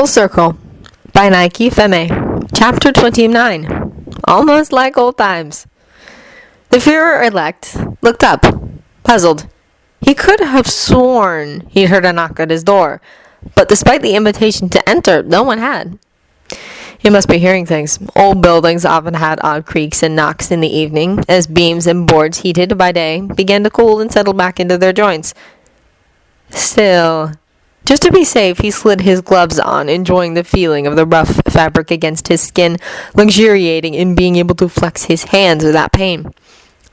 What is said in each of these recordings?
Full Circle by Nike Feme. Chapter 29. Almost like old times. The Führer-elect looked up, puzzled. He could have sworn he'd heard a knock at his door, but despite the invitation to enter, no one had. He must be hearing things. Old buildings often had odd creaks and knocks in the evening, as beams and boards heated by day began to cool and settle back into their joints. Still, just to be safe, he slid his gloves on, enjoying the feeling of the rough fabric against his skin, luxuriating in being able to flex his hands without pain.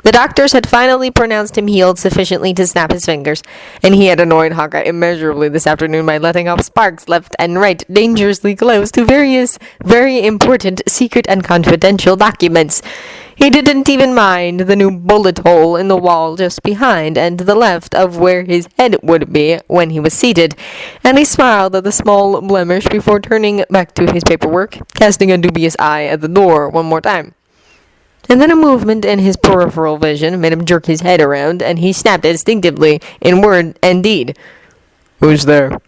The doctors had finally pronounced him healed sufficiently to snap his fingers, and he had annoyed Hawkeye immeasurably this afternoon by letting off sparks left and right, dangerously close to various very important secret and confidential documents. He didn't even mind the new bullet hole in the wall just behind and to the left of where his head would be when he was seated, and he smiled at the small blemish before turning back to his paperwork, casting a dubious eye at the door one more time. And then a movement in his peripheral vision made him jerk his head around, and he snapped instinctively in word and deed. "Who's there?"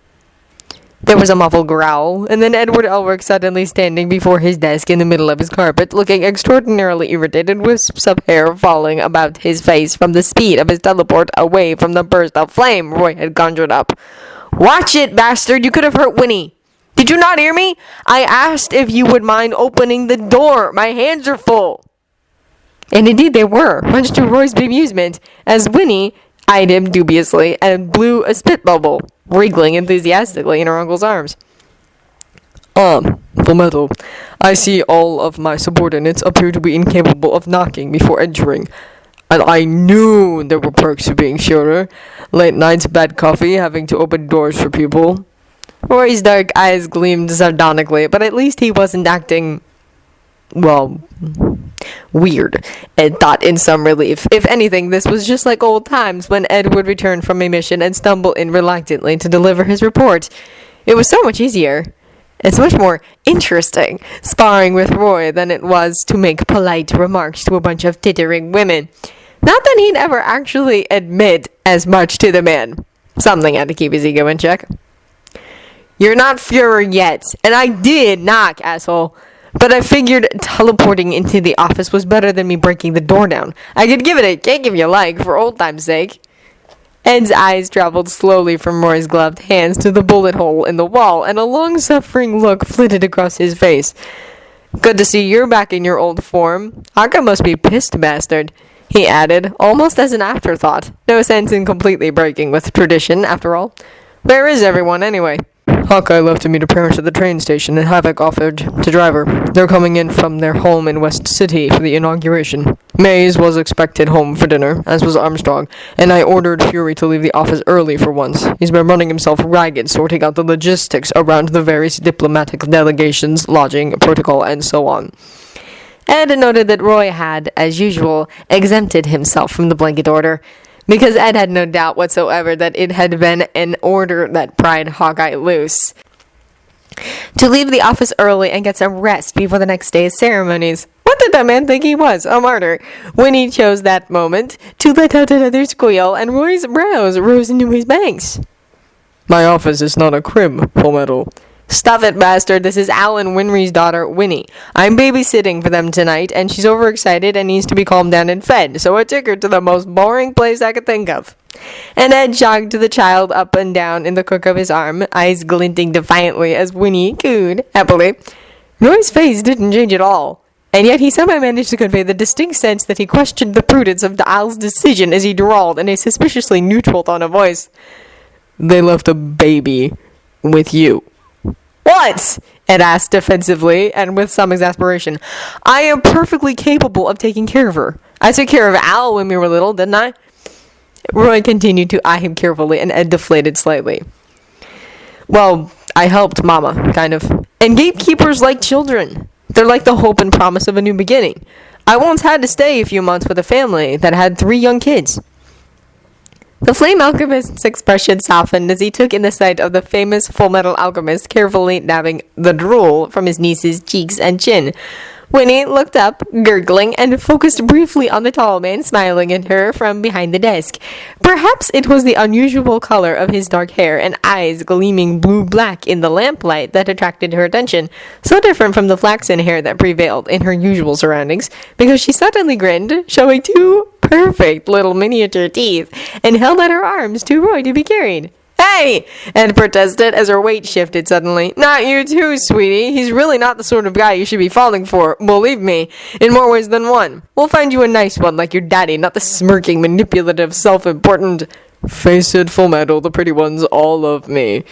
There was a muffled growl, and then Edward Elric suddenly standing before his desk in the middle of his carpet, looking extraordinarily irritated, wisps of hair falling about his face from the speed of his teleport away from the burst of flame Roy had conjured up. "Watch it, bastard! You could have hurt Winnie! Did you not hear me? I asked if you would mind opening the door. My hands are full." And indeed they were, much to Roy's bemusement, as Winnie eyed him dubiously and blew a spit bubble, wriggling enthusiastically in her uncle's arms. Full Metal, I see all of my subordinates appear to be incapable of knocking before entering. And I knew there were perks to being Führer. Late nights, bad coffee, having to open doors for people. Roy's dark eyes gleamed sardonically, but at least he wasn't acting, well, weird, Ed thought in some relief. If anything, this was just like old times when Ed would return from a mission and stumble in reluctantly to deliver his report. It was so much easier. It's much more interesting sparring with Roy than it was to make polite remarks to a bunch of tittering women. Not that he'd ever actually admit as much to the man. Something had to keep his ego in check. "You're not Führer yet, and I did knock, asshole. But I figured teleporting into the office was better than me breaking the door down. I could give it a kick if you like, for old time's sake." Ed's eyes traveled slowly from Roy's gloved hands to the bullet hole in the wall, and a long-suffering look flitted across his face. "Good to see you're back in your old form. Akka must be pissed, bastard," he added, almost as an afterthought. No sense in completely breaking with tradition, after all. "Where is everyone, anyway?" Hawkeye left to meet her parents at the train station, and Havoc offered to drive her. They're coming in from their home in West City for the inauguration. Mays was expected home for dinner, as was Armstrong, and I ordered Fury to leave the office early for once. He's been running himself ragged, sorting out the logistics around the various diplomatic delegations, lodging, protocol, and so on. Ed noted that Roy had, as usual, exempted himself from the blanket order, because Ed had no doubt whatsoever that it had been an order that pried Hawkeye loose. To leave the office early and get some rest before the next day's ceremonies. What did that man think he was, a martyr, when he chose that moment to let out another squeal, and Roy's brows rose into his banks? "My office is not a crib, Full Metal." "Stuff it, bastard. This is Alan Winry's daughter, Winnie. I'm babysitting for them tonight, and she's overexcited and needs to be calmed down and fed, so I took her to the most boring place I could think of." And Ed jogged the child up and down in the crook of his arm, eyes glinting defiantly as Winnie cooed happily. Roy's face didn't change at all, and yet he somehow managed to convey the distinct sense that he questioned the prudence of Al's decision as he drawled in a suspiciously neutral tone of voice. "They left a baby with you." "What?" Ed asked defensively and with some exasperation. "I am perfectly capable of taking care of her. I took care of Al when we were little, didn't I?" Roy continued to eye him carefully, and Ed deflated slightly. "Well, I helped Mama, kind of. And gatekeepers like children. They're like the hope and promise of a new beginning. I once had to stay a few months with a family that had 3 young kids." The flame alchemist's expression softened as he took in the sight of the famous Full Metal alchemist carefully dabbing the drool from his niece's cheeks and chin. Winnie looked up, gurgling, and focused briefly on the tall man smiling at her from behind the desk. Perhaps it was the unusual color of his dark hair and eyes gleaming blue-black in the lamplight that attracted her attention, so different from the flaxen hair that prevailed in her usual surroundings, because she suddenly grinned, showing two perfect little miniature teeth, and held out her arms to Roy to be carried. "Hey!" Ed protested as her weight shifted suddenly. "Not you too, sweetie. He's really not the sort of guy you should be falling for. Believe me, in more ways than one. We'll find you a nice one like your daddy, not the smirking, manipulative, self-important—" Face it, Full Metal, the pretty ones all love me.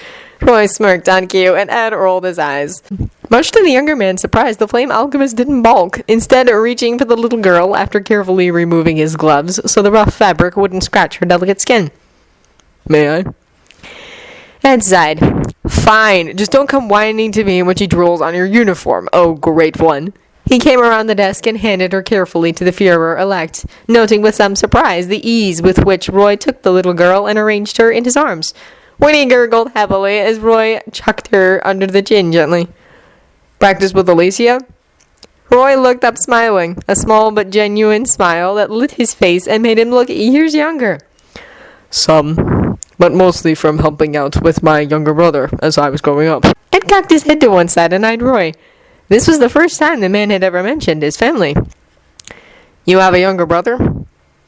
Roy smirked on cue, and Ed rolled his eyes. Much to the younger man's surprise, the flame alchemist didn't balk, instead reaching for the little girl after carefully removing his gloves so the rough fabric wouldn't scratch her delicate skin. May I? Ed sighed. "Fine, just don't come whining to me when she drools on your uniform, oh great one." He came around the desk and handed her carefully to the Führer-elect, noting with some surprise the ease with which Roy took the little girl and arranged her in his arms. Winnie gurgled heavily as Roy chucked her under the chin gently. "Practice with Alicia?" Roy looked up smiling, a small but genuine smile that lit his face and made him look years younger. "Some, but mostly from helping out with my younger brother as I was growing up." Ed cocked his head to one side and eyed Roy. This was the first time the man had ever mentioned his family. "You have a younger brother?"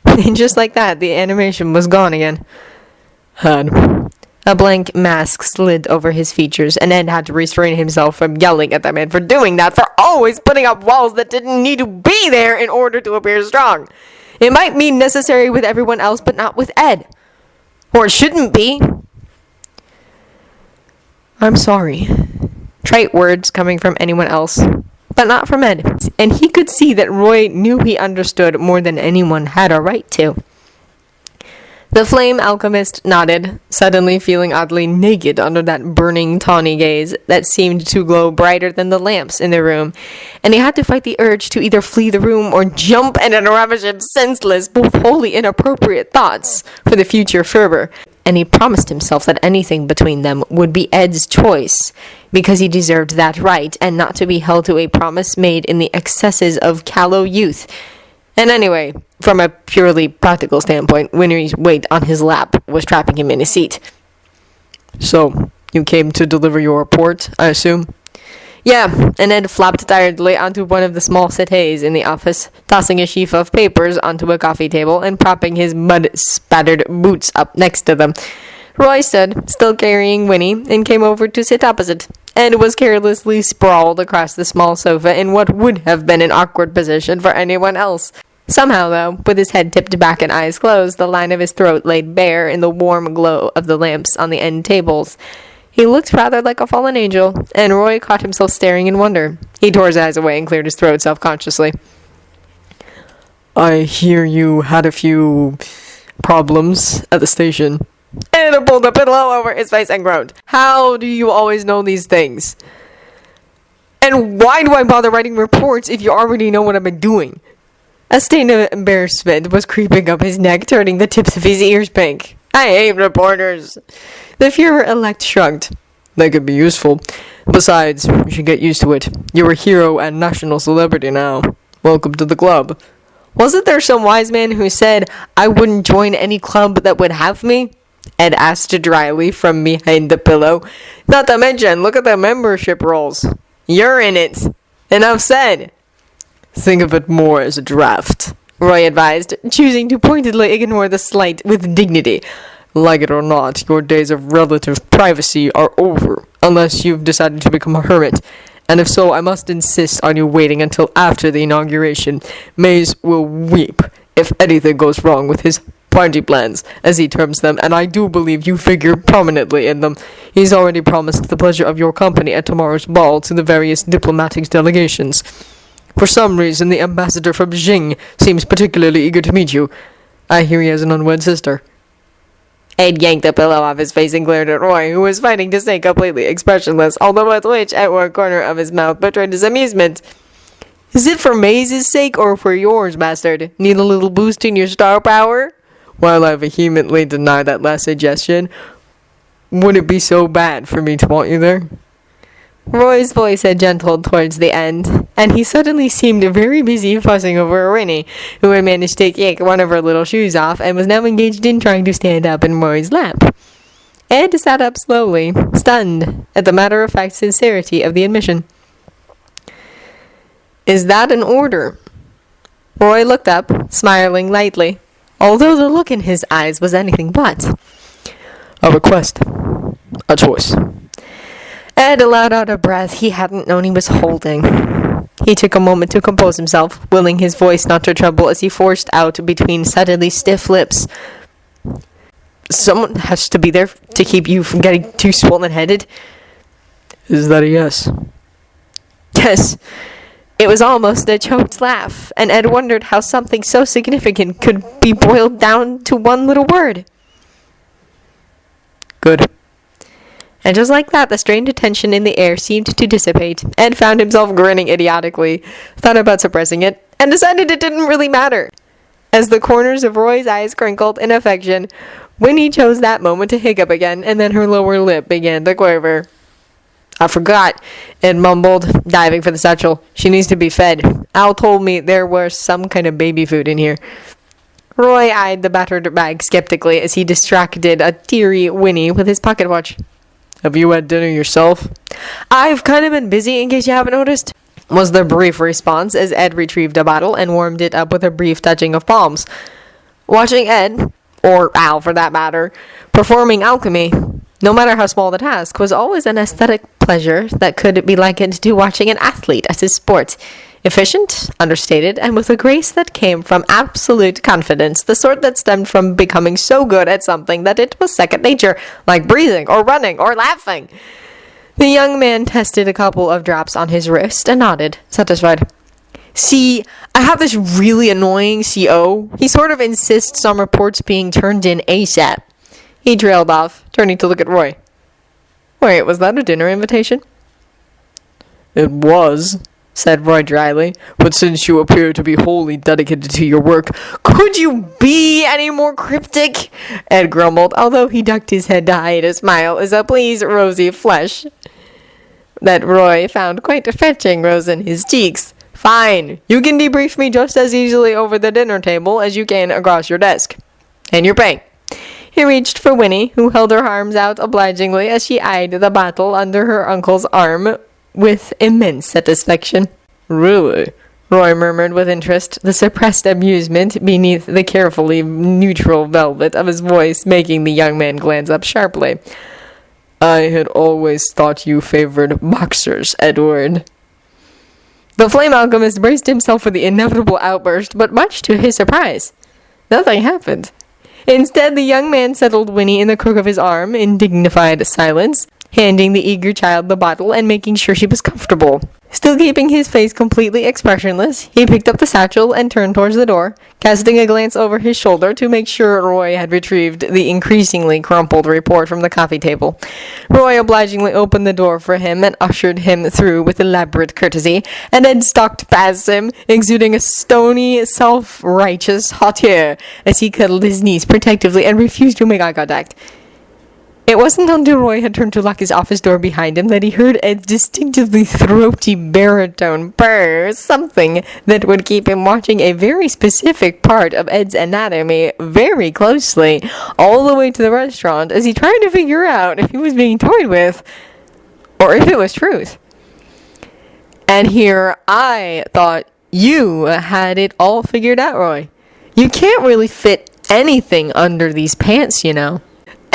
And just like that, the animation was gone again. Had. A blank mask slid over his features, and Ed had to restrain himself from yelling at the man for doing that, for always putting up walls that didn't need to be there in order to appear strong. It might be necessary with everyone else, but not with Ed. Or it shouldn't be. "I'm sorry." Trite words coming from anyone else, but not from Ed. And he could see that Roy knew he understood more than anyone had a right to. The flame alchemist nodded, suddenly feeling oddly naked under that burning, tawny gaze that seemed to glow brighter than the lamps in the room, and he had to fight the urge to either flee the room or jump and ravish him senseless, both wholly inappropriate thoughts for the future fervor. And he promised himself that anything between them would be Ed's choice, because he deserved that right, and not to be held to a promise made in the excesses of callow youth. And anyway, from a purely practical standpoint, Winnie's weight on his lap was trapping him in his seat. "So, you came to deliver your report, I assume?" "Yeah," and Ed flopped tiredly onto one of the small settees in the office, tossing a sheaf of papers onto a coffee table and propping his mud-spattered boots up next to them. Roy stood, still carrying Winnie, and came over to sit opposite. Ed was carelessly sprawled across the small sofa in what would have been an awkward position for anyone else. Somehow, though, with his head tipped back and eyes closed, the line of his throat laid bare in the warm glow of the lamps on the end tables. He looked rather like a fallen angel, and Roy caught himself staring in wonder. He tore his eyes away and cleared his throat self-consciously. "I hear you had a few problems at the station." And pulled a pillow over his face and groaned. "How do you always know these things? And why do I bother writing reports if you already know what I've been doing?" A stain of embarrassment was creeping up his neck, turning the tips of his ears pink. "I hate reporters." The Führer-elect shrugged. "They could be useful. Besides, you should get used to it. You're a hero and national celebrity now. Welcome to the club." "Wasn't there some wise man who said I wouldn't join any club that would have me?" Ed asked dryly from behind the pillow. "Not to mention, look at the membership rolls. You're in it. Enough said." "Think of it more as a draft," Roy advised, choosing to pointedly ignore the slight with dignity. "Like it or not, your days of relative privacy are over, unless you've decided to become a hermit. And if so, I must insist on you waiting until after the inauguration. Mays will weep if anything goes wrong with his party plans, as he terms them, and I do believe you figure prominently in them. He's already promised the pleasure of your company at tomorrow's ball to the various diplomatic delegations. For some reason, the ambassador from Jing seems particularly eager to meet you. I hear he has an unwed sister." Ed yanked the pillow off his face and glared at Roy, who was fighting to stay completely expressionless, although a twitch at one corner of his mouth betrayed his amusement. "Is it for Maze's sake or for yours, bastard? Need a little boost in your star power?" While I vehemently deny that last suggestion, would it be so bad for me to want you there? Roy's voice had gentled towards the end, and he suddenly seemed very busy fussing over Winnie, who had managed to kick one of her little shoes off and was now engaged in trying to stand up in Roy's lap. Ed sat up slowly, stunned at the matter-of-fact sincerity of the admission. "Is that an order?" Roy looked up, smiling lightly, although the look in his eyes was anything but. "A request. A choice." Ed let out a breath he hadn't known he was holding. He took a moment to compose himself, willing his voice not to tremble as he forced out between suddenly stiff lips. "Someone has to be there to keep you from getting too swollen-headed." "Is that a yes?" Yes. It was almost a choked laugh, and Ed wondered how something so significant could be boiled down to one little word. "Good." And just like that, the strained tension in the air seemed to dissipate. Ed found himself grinning idiotically, thought about suppressing it, and decided it didn't really matter. As the corners of Roy's eyes crinkled in affection, Winnie chose that moment to hiccup again, and then her lower lip began to quiver. "I forgot," Ed mumbled, diving for the satchel. "She needs to be fed. Al told me there was some kind of baby food in here." Roy eyed the battered bag skeptically as he distracted a teary Winnie with his pocket watch. "Have you had dinner yourself?" "I've kind of been busy, in case you haven't noticed," was the brief response as Ed retrieved a bottle and warmed it up with a brief touching of palms. Watching Ed, or Al for that matter, performing alchemy, no matter how small the task, was always an aesthetic pleasure that could be likened to watching an athlete at his sport. Efficient, understated, and with a grace that came from absolute confidence, the sort that stemmed from becoming so good at something that it was second nature, like breathing or running or laughing. The young man tested a couple of drops on his wrist and nodded, satisfied. "See, I have this really annoying CO. He sort of insists on reports being turned in ASAP." He trailed off, turning to look at Roy. "Wait, was that a dinner invitation?" "It was," said Roy dryly, "but since you appear to be wholly dedicated to your work—" "Could you be any more cryptic?" Ed grumbled, although he ducked his head to hide a smile as a pleased rosy flush that Roy found quite fetching rose in his cheeks. "Fine, you can debrief me just as easily over the dinner table as you can across your desk. And your pay." He reached for Winnie, who held her arms out obligingly as she eyed the bottle under her uncle's arm with immense satisfaction. "Really?" Roy murmured with interest, the suppressed amusement beneath the carefully neutral velvet of his voice making the young man glance up sharply. "I had always thought you favored boxers, Edward." The flame alchemist braced himself for the inevitable outburst, but much to his surprise, nothing happened. Instead, the young man settled Winnie in the crook of his arm in dignified silence, handing the eager child the bottle and making sure she was comfortable. Still keeping his face completely expressionless, he picked up the satchel and turned towards the door, casting a glance over his shoulder to make sure Roy had retrieved the increasingly crumpled report from the coffee table. Roy obligingly opened the door for him and ushered him through with elaborate courtesy, and Ed stalked past him, exuding a stony, self-righteous hauteur as he cuddled his niece protectively and refused to make eye contact. It wasn't until Roy had turned to lock his office door behind him that he heard Ed's distinctively throaty baritone purr, something that would keep him watching a very specific part of Ed's anatomy very closely, all the way to the restaurant as he tried to figure out if he was being toyed with, or if it was truth. "And here I thought you had it all figured out, Roy. You can't really fit anything under these pants, you know."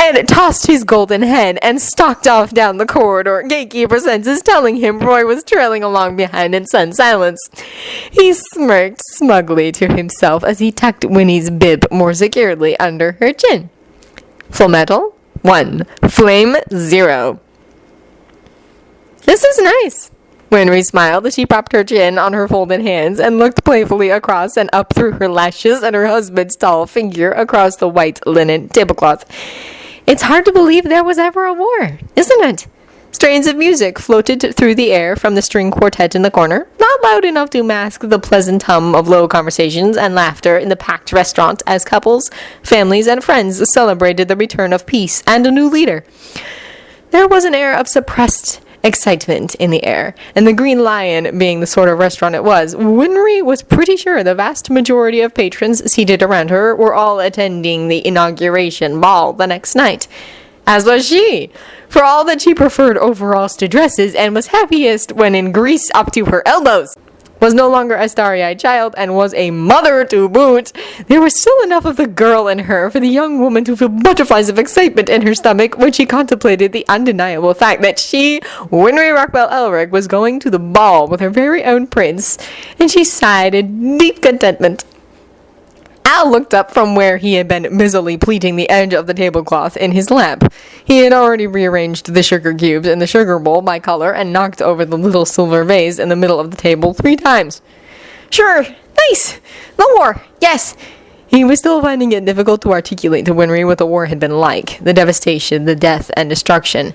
Ed tossed his golden head and stalked off down the corridor, Gatekeeper senses telling him Roy was trailing along behind in sullen silence. He smirked smugly to himself as he tucked Winnie's bib more securely under her chin. Full metal, 1. Flame, 0. "This is nice." Winry smiled as she propped her chin on her folded hands and looked playfully across and up through her lashes at her husband's tall figure across the white linen tablecloth. "It's hard to believe there was ever a war, isn't it?" Strains of music floated through the air from the string quartet in the corner, not loud enough to mask the pleasant hum of low conversations and laughter in the packed restaurant as couples, families, and friends celebrated the return of peace and a new leader. There was an air of suppressed excitement in the air, and the Green Lion being the sort of restaurant it was, Winry was pretty sure the vast majority of patrons seated around her were all attending the inauguration ball the next night. As was she, for all that she preferred overalls to dresses and was happiest when in grease up to her elbows. Was no longer a starry-eyed child, and was a mother to boot. There was still enough of the girl in her for the young woman to feel butterflies of excitement in her stomach when she contemplated the undeniable fact that she, Winry Rockwell Elric, was going to the ball with her very own prince, and she sighed in deep contentment. Al looked up from where he had been busily pleating the edge of the tablecloth in his lap. He had already rearranged the sugar cubes in the sugar bowl by color and knocked over the little silver vase in the middle of the table 3 times. Sure, nice, the war, yes. He was still finding it difficult to articulate to Winry what the war had been like, the devastation, the death, and destruction.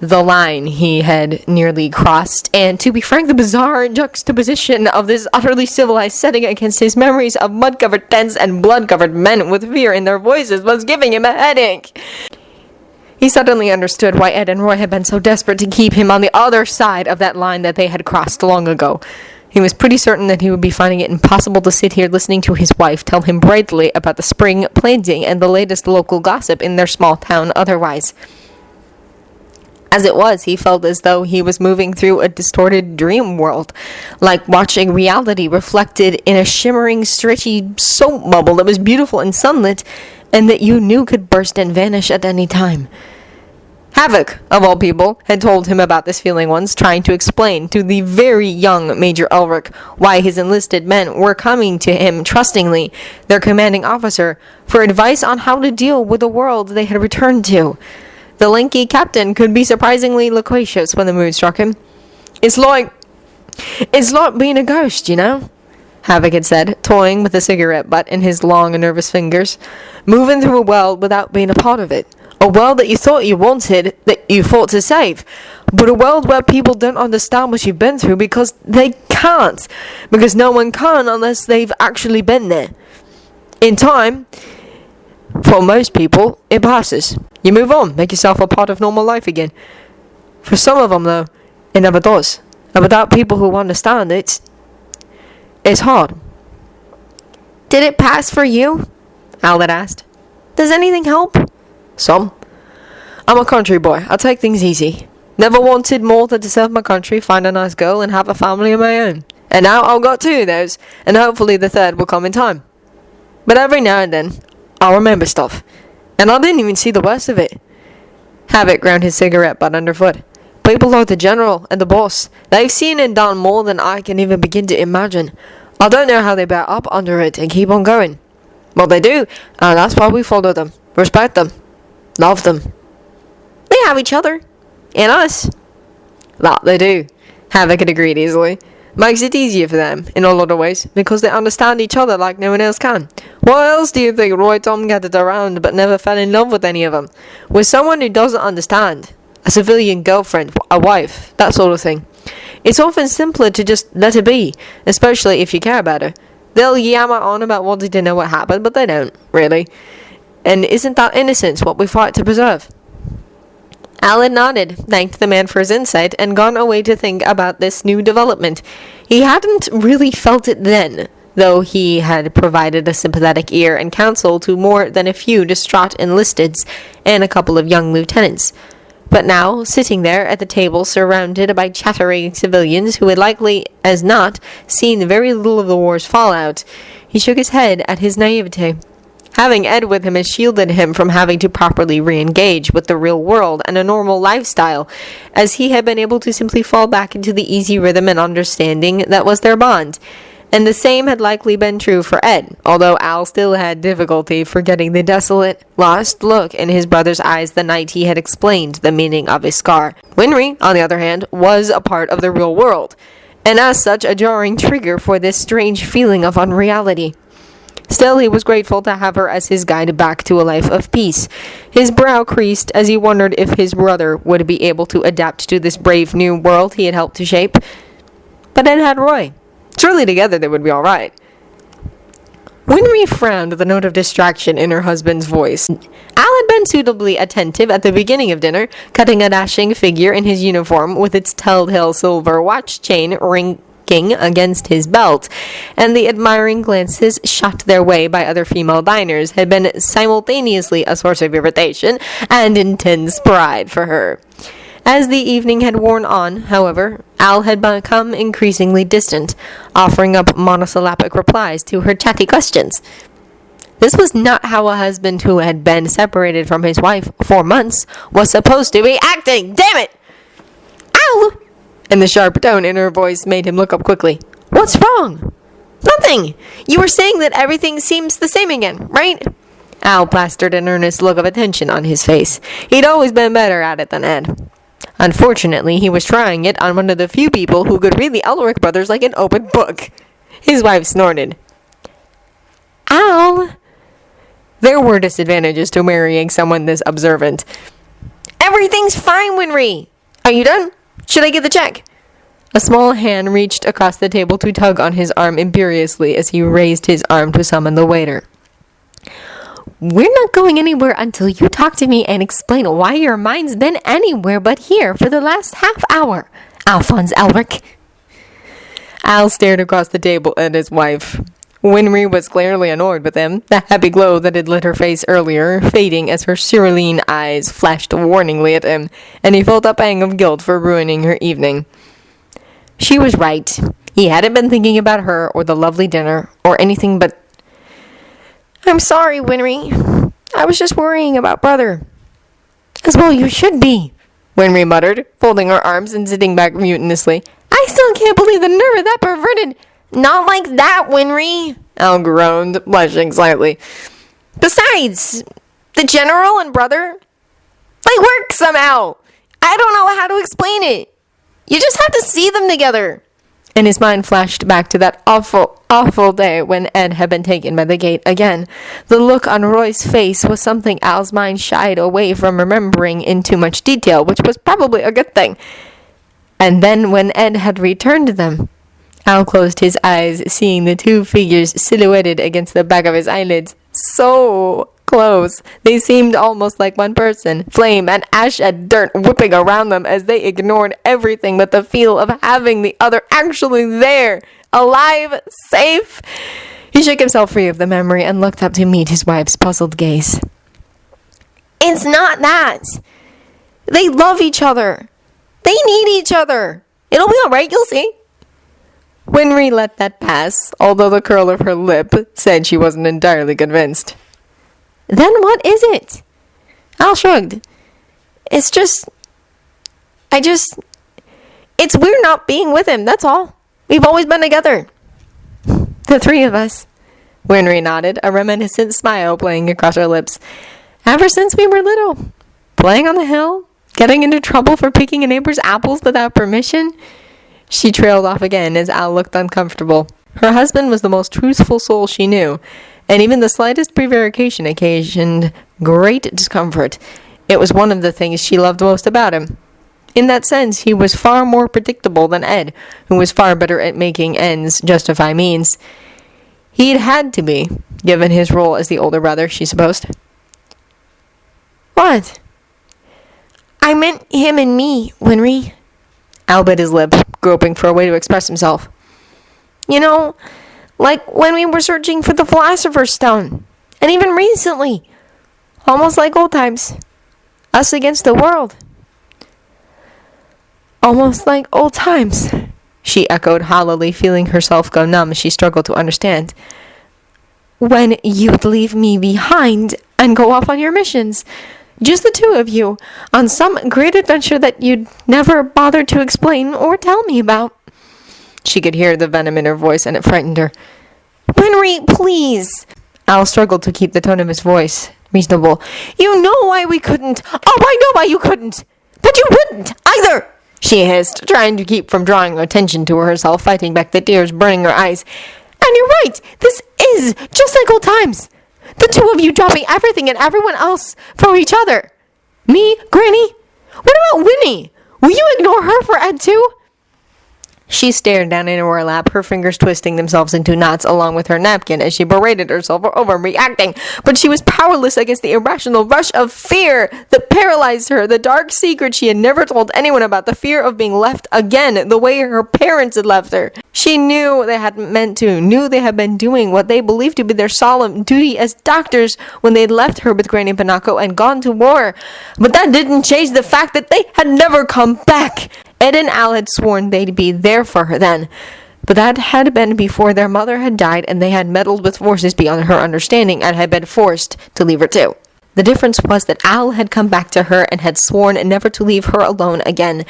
The line he had nearly crossed, and to be frank, the bizarre juxtaposition of this utterly civilized setting against his memories of mud-covered tents and blood-covered men with fear in their voices was giving him a headache. He suddenly understood why Ed and Roy had been so desperate to keep him on the other side of that line that they had crossed long ago. He was pretty certain that he would be finding it impossible to sit here listening to his wife tell him brightly about the spring planting and the latest local gossip in their small town otherwise. As it was, he felt as though he was moving through a distorted dream world, like watching reality reflected in a shimmering, stretchy soap bubble that was beautiful and sunlit, and that you knew could burst and vanish at any time. Havoc, of all people, had told him about this feeling once, trying to explain to the very young Major Elric why his enlisted men were coming to him trustingly, their commanding officer, for advice on how to deal with the world they had returned to. The lanky captain could be surprisingly loquacious when the mood struck him. It's like being a ghost, you know? Havoc had said, toying with a cigarette butt in his long and nervous fingers. Moving through a world without being a part of it. A world that you thought you wanted, that you fought to save. But a world where people don't understand what you've been through because they can't. Because no one can unless they've actually been there. In time, for most people, it passes. You move on, make yourself a part of normal life again. For some of them, though, it never does. And without people who understand it, it's hard. Did it pass for you? Al had asked. Does anything help? Some. I'm a country boy. I take things easy. Never wanted more than to serve my country, find a nice girl, and have a family of my own. And now I've got 2 of those, and hopefully the 3rd will come in time. But every now and then, I'll remember stuff. And I didn't even see the worst of it. Havoc ground his cigarette butt underfoot. People like the general and the boss. They've seen and done more than I can even begin to imagine. I don't know how they bear up under it and keep on going. Well, they do, and that's why we follow them. Respect them. Love them. They have each other. And us. That they do. Havoc had agreed easily. Makes it easier for them, in a lot of ways, because they understand each other like no one else can. What else do you think Roy Tom gathered around but never fell in love with any of them? With someone who doesn't understand. A civilian girlfriend, a wife, that sort of thing. It's often simpler to just let her be, especially if you care about her. They'll yammer on about wanting to know what happened, but they don't, really. And isn't that innocence what we fight to preserve? Al had nodded, thanked the man for his insight, and gone away to think about this new development. He hadn't really felt it then, though he had provided a sympathetic ear and counsel to more than a few distraught enlisteds and a couple of young lieutenants. But now, sitting there at the table surrounded by chattering civilians who had likely as not seen very little of the war's fallout, he shook his head at his naivete. Having Ed with him had shielded him from having to properly re-engage with the real world and a normal lifestyle, as he had been able to simply fall back into the easy rhythm and understanding that was their bond. And the same had likely been true for Ed, although Al still had difficulty forgetting the desolate, lost look in his brother's eyes the night he had explained the meaning of his scar. Winry, on the other hand, was a part of the real world, and as such a jarring trigger for this strange feeling of unreality. Still, he was grateful to have her as his guide back to a life of peace. His brow creased as he wondered if his brother would be able to adapt to this brave new world he had helped to shape. But Ed had Roy. Surely together they would be all right. Winry frowned with a note of distraction in her husband's voice. Al had been suitably attentive at the beginning of dinner, cutting a dashing figure in his uniform with its telltale silver watch chain ringing against his belt, and the admiring glances shot their way by other female diners had been simultaneously a source of irritation and intense pride for her. As the evening had worn on, however, Al had become increasingly distant, offering up monosyllabic replies to her chatty questions. This was not how a husband who had been separated from his wife for months was supposed to be acting. Damn it! Al! And the sharp tone in her voice made him look up quickly. What's wrong? Nothing! You were saying that everything seems the same again, right? Al plastered an earnest look of attention on his face. He'd always been better at it than Ed. Unfortunately, he was trying it on one of the few people who could read the Elric brothers like an open book. His wife snorted. Al! There were disadvantages to marrying someone this observant. Everything's fine, Winry! Are you done? Should I get the check? A small hand reached across the table to tug on his arm imperiously as he raised his arm to summon the waiter. We're not going anywhere until you talk to me and explain why your mind's been anywhere but here for the last half hour, Alphonse Elric. Al stared across the table at his wife. Winry was clearly annoyed with him, the happy glow that had lit her face earlier fading as her cerulean eyes flashed warningly at him, and he felt a pang of guilt for ruining her evening. She was right. He hadn't been thinking about her or the lovely dinner or anything but... I'm sorry, Winry. I was just worrying about brother. As well you should be, Winry muttered, folding her arms and sitting back mutinously. I still can't believe the nerve of that perverted... Not like that, Winry, Al groaned, blushing slightly. Besides, the general and brother, they work somehow. I don't know how to explain it. You just have to see them together. And his mind flashed back to that awful, awful day when Ed had been taken by the gate again. The look on Roy's face was something Al's mind shied away from remembering in too much detail, which was probably a good thing. And then when Ed had returned them, Al closed his eyes, seeing the two figures silhouetted against the back of his eyelids. So close. They seemed almost like one person, flame and ash and dirt whipping around them as they ignored everything but the feel of having the other actually there, alive, safe. He shook himself free of the memory and looked up to meet his wife's puzzled gaze. It's not that. They love each other. They need each other. It'll be all right, you'll see. Winry let that pass, although the curl of her lip said she wasn't entirely convinced. Then what is it? Al shrugged. It's we're not being with him, that's all. We've always been together. The three of us. Winry nodded, a reminiscent smile playing across her lips. Ever since we were little. Playing on the hill, getting into trouble for picking a neighbor's apples without permission. She trailed off again as Al looked uncomfortable. Her husband was the most truthful soul she knew, and even the slightest prevarication occasioned great discomfort. It was one of the things she loved most about him. In that sense, he was far more predictable than Ed, who was far better at making ends justify means. He'd had to be, given his role as the older brother, she supposed. What? I meant him and me, Winry. Al bit his lip, groping for a way to express himself. You know, like when we were searching for the Philosopher's Stone. And even recently. Almost like old times. Us against the world. Almost like old times, she echoed hollowly, feeling herself go numb as she struggled to understand. When you'd leave me behind and go off on your missions. Just the two of you, on some great adventure that you'd never bothered to explain or tell me about. She could hear the venom in her voice, and it frightened her. Winry, please. Al struggled to keep the tone of his voice reasonable. You know why we couldn't. Oh, I know why you couldn't. But you wouldn't, either, she hissed, trying to keep from drawing attention to herself, fighting back the tears burning her eyes. And you're right, this is just like old times. The two of you dropping everything and everyone else for each other. Me, Granny? What about Winnie? Will you ignore her for Ed too? She stared down into her lap, her fingers twisting themselves into knots along with her napkin as she berated herself for overreacting. But she was powerless against the irrational rush of fear that paralyzed her, the dark secret she had never told anyone about, the fear of being left again, the way her parents had left her. She knew they hadn't meant to, knew they had been doing what they believed to be their solemn duty as doctors when they'd left her with Granny Pinocchio and gone to war. But that didn't change the fact that they had never come back. Ed and Al had sworn they'd be there for her then, but that had been before their mother had died and they had meddled with forces beyond her understanding and had been forced to leave her too. The difference was that Al had come back to her and had sworn never to leave her alone again,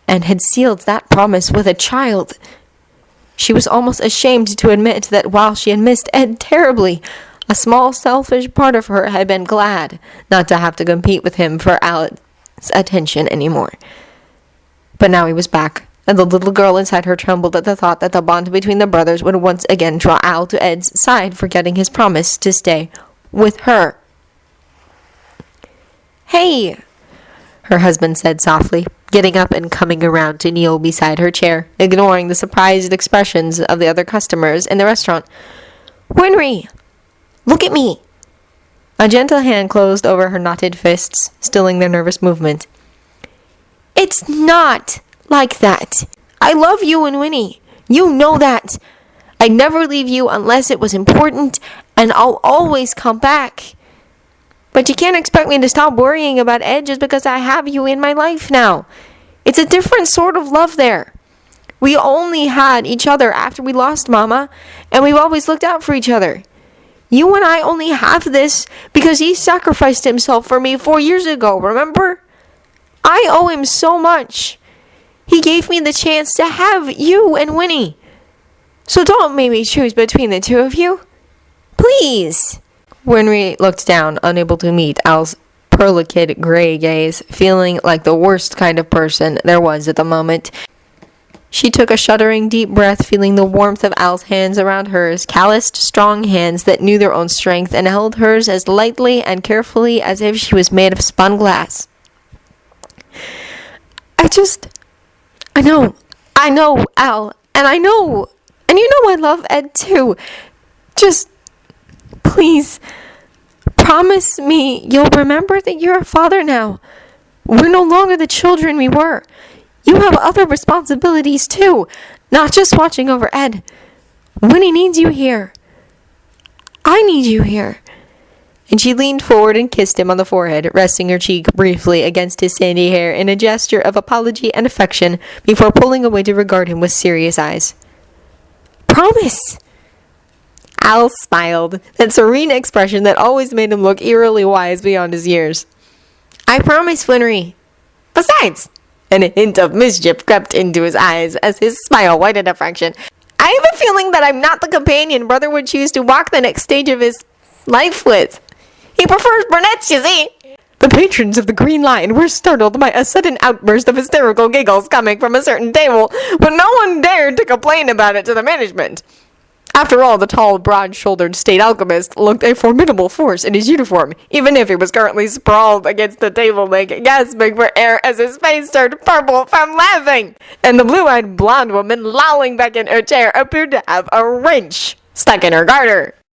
and had sealed that promise with a child. She was almost ashamed to admit that while she had missed Ed terribly, a small selfish part of her had been glad not to have to compete with him for Al's attention anymore. But now he was back, and the little girl inside her trembled at the thought that the bond between the brothers would once again draw Al to Ed's side, forgetting his promise to stay with her. "Hey," her husband said softly, getting up and coming around to kneel beside her chair, ignoring the surprised expressions of the other customers in the restaurant. "Winry, look at me." A gentle hand closed over her knotted fists, stilling their nervous movement. "It's not like that. I love you and Winnie. You know that. I'd never leave you unless it was important, and I'll always come back. But you can't expect me to stop worrying about Ed just because I have you in my life now. It's a different sort of love there. We only had each other after we lost Mama, and we've always looked out for each other. You and I only have this because he sacrificed himself for me 4 years ago, remember? I owe him so much. He gave me the chance to have you and Winnie. So don't make me choose between the two of you. Please." Winry looked down, unable to meet Al's pearlicid gray gaze, feeling like the worst kind of person there was at the moment. She took a shuddering deep breath, feeling the warmth of Al's hands around hers, calloused, strong hands that knew their own strength, and held hers as lightly and carefully as if she was made of spun glass. I know, Al, and I know, and you know I love Ed too. Just, please, promise me you'll remember that you're a father now. We're no longer the children we were. You have other responsibilities too, not just watching over Ed. Winnie needs you here. I need you here." And she leaned forward and kissed him on the forehead, resting her cheek briefly against his sandy hair in a gesture of apology and affection before pulling away to regard him with serious eyes. "Promise!" Al smiled, that serene expression that always made him look eerily wise beyond his years. "I promise, Winry. Besides," and a hint of mischief crept into his eyes as his smile whitened a fraction, "I have a feeling that I'm not the companion Brother would choose to walk the next stage of his life with. He prefers brunettes, you see." The patrons of the Green Lion were startled by a sudden outburst of hysterical giggles coming from a certain table, but no one dared to complain about it to the management. After all, the tall, broad-shouldered state alchemist looked a formidable force in his uniform, even if he was currently sprawled against the table leg, gasping for air as his face turned purple from laughing. And the blue-eyed blonde woman lolling back in her chair appeared to have a wrench stuck in her garter.